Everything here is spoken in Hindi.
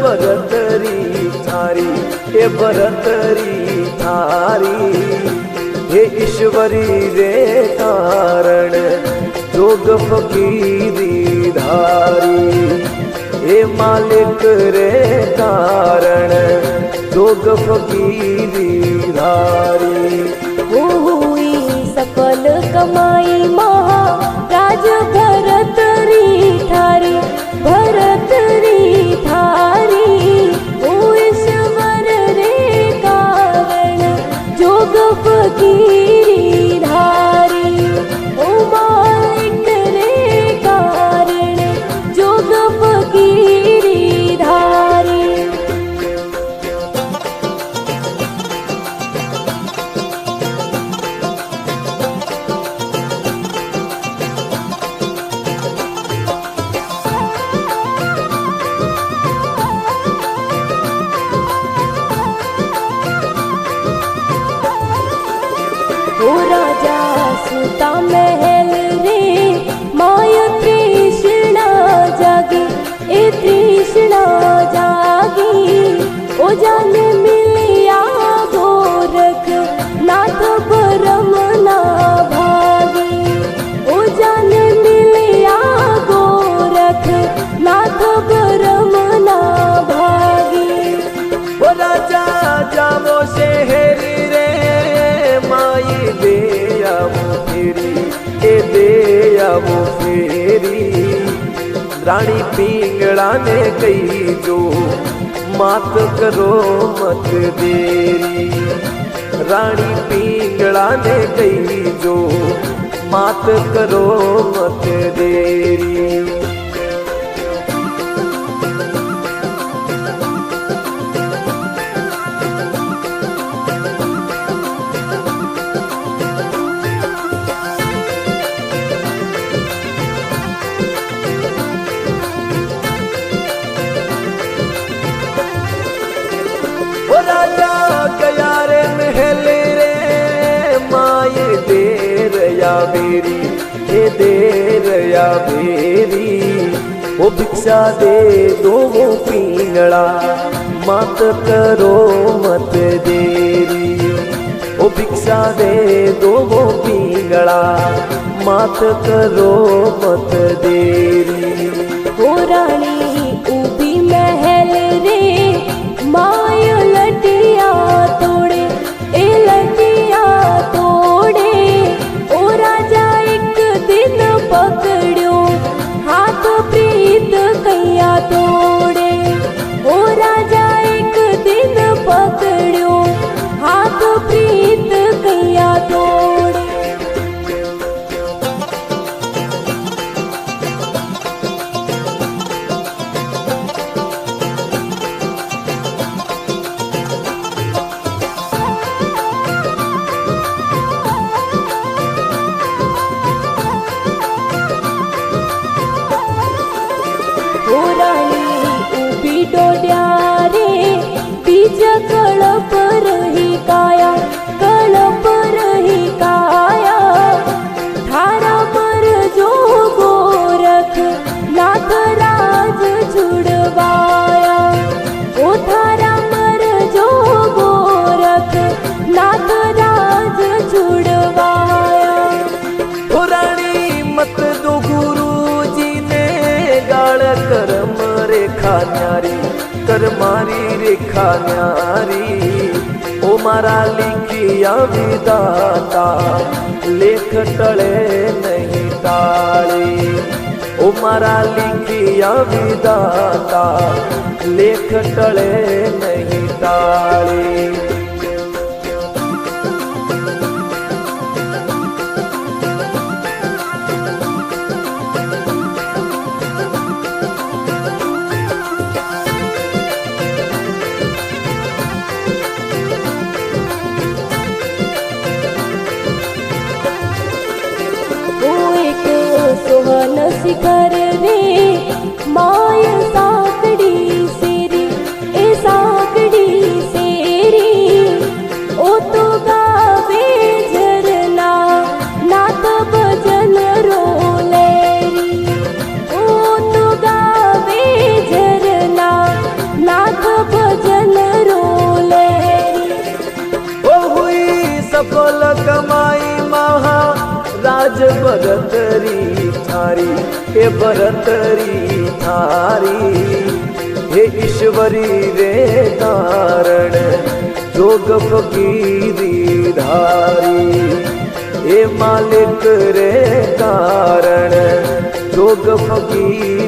भरतरी थारी हे भरतरी थारी हे ईश्वरी रे कारण जोग फकीरी धारी हे मालिक रे कारण जोग फकीरी धारी हुई सफल कमाई महाराज भरतरी थारी भरतरी थारी ओ ईश्वर रे कारण जोग फकीरी धारी ओ मालिक रे कारण जोग फकीरी धारी ओ राजा सुता महल रे माय तृष्णा जागी ए तृष्णा जागी ओ जान मिलिया गोरख नाथ परम ना भागी ओ जान मिलिया गोरख नाथ परम ना भागी ओ राजा जामो शहरी रे माई देया फेरी ए देया फेरी रानी पिंगला ने कही जो मात करो मत देरी रानी पिंगला ने कही जो मात करो मत देरी राजा गया रे महल रे माए देर या बेरी हे देर या बेरी ओ भिक्षा दे दो वो पिंगला मत करो मत देरी ओ भिक्षा दे दो वो पिंगला मत करो मत देरी ओ रानी उभी महल रे माय लटिया तोड़े ए लटिया तोड़े ओ राजा एक दिन पकड़ो हाथ प्रीत कैया तोड़े ओ राजा एक दिन पकड़ो हाथ प्रीत कैया तोड़े ओ रानी उभी डोड्या रे बीज कळप रही काया कळप रही काया थारा पर जो गोरख नाथ राज छुड़वाया ओ थारा पर जो गोरख नाथ राज छुड़वाया ओ रानी मत दो गुरु जी ने गाल करम रेखा न्यारी कर मारी रेखा न्यारी ओ मारा लिखिया विदाता लेख टले नहीं ताली ओ मारा लिखिया विदाता लेख टले नहीं ताली सोहन शिखर रे माय साकड़ी सेरी ए साकड़ी सेरी ओ तो गावे झरना नाथ भजन रोलेरी ओ तो गावे झरना भजन रोले ओ हुई सफल कमाई महा राज भरतरी थारी हे भरतरी थारी हे ईश्वरी रे कारण जोग फकीरी धारी हे मालिक रे कारण जोग फकीरी